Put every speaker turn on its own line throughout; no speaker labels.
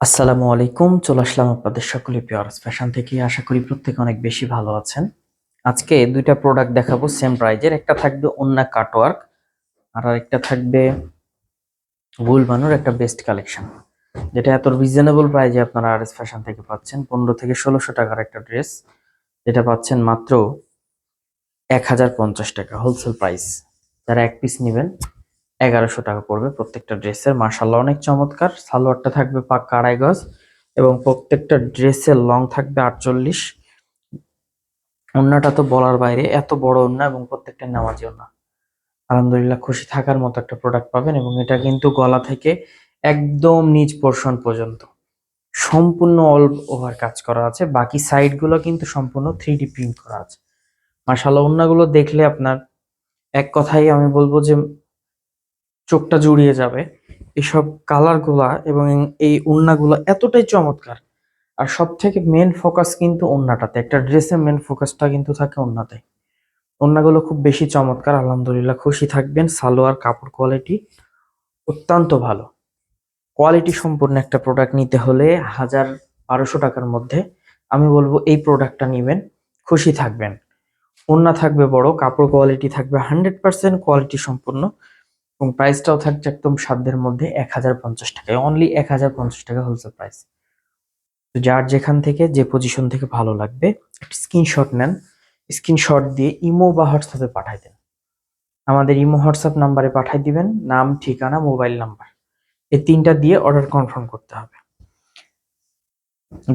আসসালামু আলাইকুম। চলে আসলাম আপনাদের সকলে পিওরস ফ্যাশন থেকে। আশা করি প্রত্যেকে অনেক বেশি ভালো আছেন। আজকে দুইটা প্রোডাক্ট দেখাবো সেম প্রাইজের। একটা থাকবে ওন্না কাটওয়ার্ক আর আরেকটা থাকবে গুল বানুর একটা বেস্ট কালেকশন, যেটা এত রিজনেবল প্রাইজে আপনারা আরএস ফ্যাশন থেকে পাচ্ছেন। 1500 থেকে 1600 টাকার একটা ড্রেস, যেটা পাচ্ছেন মাত্র 1050 টাকা হোলসেল প্রাইস। যারা এক পিস নেবেন 1100 টাকা পড়বে প্রত্যেকটা ড্রেসের। মার্শাল্লাহ অনেক চমৎকার। সালোয়ারটা থাকবে পাক্কা 2.5 গজ এবং প্রত্যেকটা ড্রেসের লং থাকবে 48। ওড়নাটা তো বলার বাইরে, এত বড় ওড়না এবং প্রত্যেকটা নামাজি ওড়না। আলহামদুলিল্লাহ খুশি থাকার মতো একটা প্রোডাক্ট পাবেন। এবং এটা কিন্তু গলা থেকে একদম নিচ পোর্শন পর্যন্ত সম্পূর্ণ অল ওভার কাজ করা আছে। বাকি সাইড গুলো কিন্তু সম্পূর্ণ 3D প্রিন্ট করা আছে। মার্শাল্লাহ ওড়নাগুলো দেখলে আপনার এক কথাই আমি বলবো যে চোখটা জুড়িয়ে যাবে। এসব কালার গুলা এবং এই ওড়নাগুলো এতটাই চমৎকার। আর সব থেকে মেন ফোকাস কিন্তু ওড়নাটাতে, একটা ড্রেসের মেন ফোকাসটা কিন্তু থাকে ওড়নাতে। ওড়নাগুলো খুব বেশি চমৎকার। আলহামদুলিল্লাহ খুশি থাকবেন। সালোয়ার কাপড় কোয়ালিটি অত্যন্ত ভালো। কোয়ালিটি সম্পূর্ণ একটা প্রোডাক্ট নিতে হলে 1000-1200 টাকার মধ্যে আমি বলবো এই প্রোডাক্টটা নেবেন, খুশি থাকবেন। ওড়না থাকবে বড়, কাপড় কোয়ালিটি থাকবে 100% কোয়ালিটি সম্পূর্ণ এবং প্রাইসটাও থাকছে একদম সাধ্যের মধ্যে 1050 টাকায়। অনলি 1050 টাকা হোলসেল প্রাইস। তো যার যেখান থেকে যে পজিশন থেকে ভালো লাগবে একটা স্ক্রিনশট নেন, স্ক্রিনশট দিয়ে ইমো বা হোয়াটসঅ্যাপে পাঠাই দেন। আমাদের ইমো হোয়াটসঅ্যাপ নাম্বারে পাঠাই দিবেন নাম, ঠিকানা, মোবাইল নাম্বার, এই তিনটা দিয়ে অর্ডার কনফার্ম করতে হবে।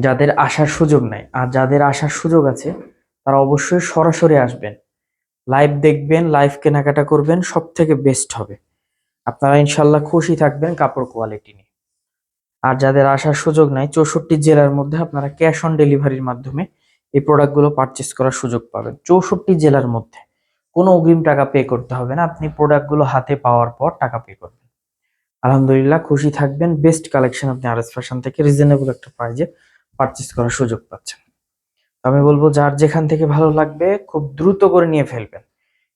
যাদের আসার সুযোগ নাই আর যাদের আসার সুযোগ আছে তারা অবশ্যই সরাসরি আসবেন, লাইভ দেখবেন, লাইভ কেনাকাটা করবেন, সব থেকে বেস্ট হবে। আপনারা ইনশাল্লাহ খুশি থাকবেন কাপড় কোয়ালিটি নিয়ে। আর যাদের আসার সুযোগ নাই 64 জেলার মধ্যে আপনারা ক্যাশ অন ডেলিভারির মাধ্যমে এই প্রোডাক্টগুলো পারচেস করার সুযোগ পাবেন। 64 জেলার মধ্যে কোনো অগ্রিম টাকা পে করতে হবে না, আপনি প্রোডাক্টগুলো হাতে পাওয়ার পর টাকা পে করবেন। আলহামদুলিল্লাহ খুশি থাকবেন। বেস্ট কালেকশন আপনি আরএস ফ্যাশন থেকে রিজনেবল একটা প্রাইজে পারচেস করার সুযোগ পাচ্ছেন। আমি বলবো যার যেখান থেকে ভালো লাগবে খুব দ্রুত করে নিয়ে ফেলবেন।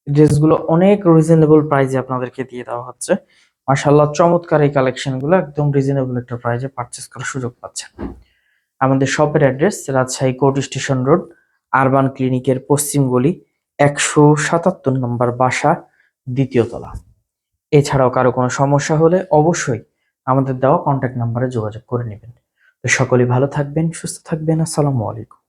ড্রেসগুলো অনেক রিজনেবল প্রাইসে আপনাদেরকে দিয়ে দেওয়া হচ্ছে। মাশাআল্লাহ চমৎকার এই কালেকশনগুলো একদম রিজনেবল একটা প্রাইসে পারচেস করার সুযোগ পাচ্ছেন। আমাদের শপের address Rajshahi court station road, urban ক্লিনিকের পশ্চিম গলি, 177 নম্বর বাসা, দ্বিতীয় তলা। এছাড়াও কারো কোনো সমস্যা হলে অবশ্যই আমাদের দেওয়া কন্ট্যাক্ট নাম্বারে যোগাযোগ করে নেবেন। তো সকলেই ভালো থাকবেন, সুস্থ থাকবেন। আসসালামু আলাইকুম।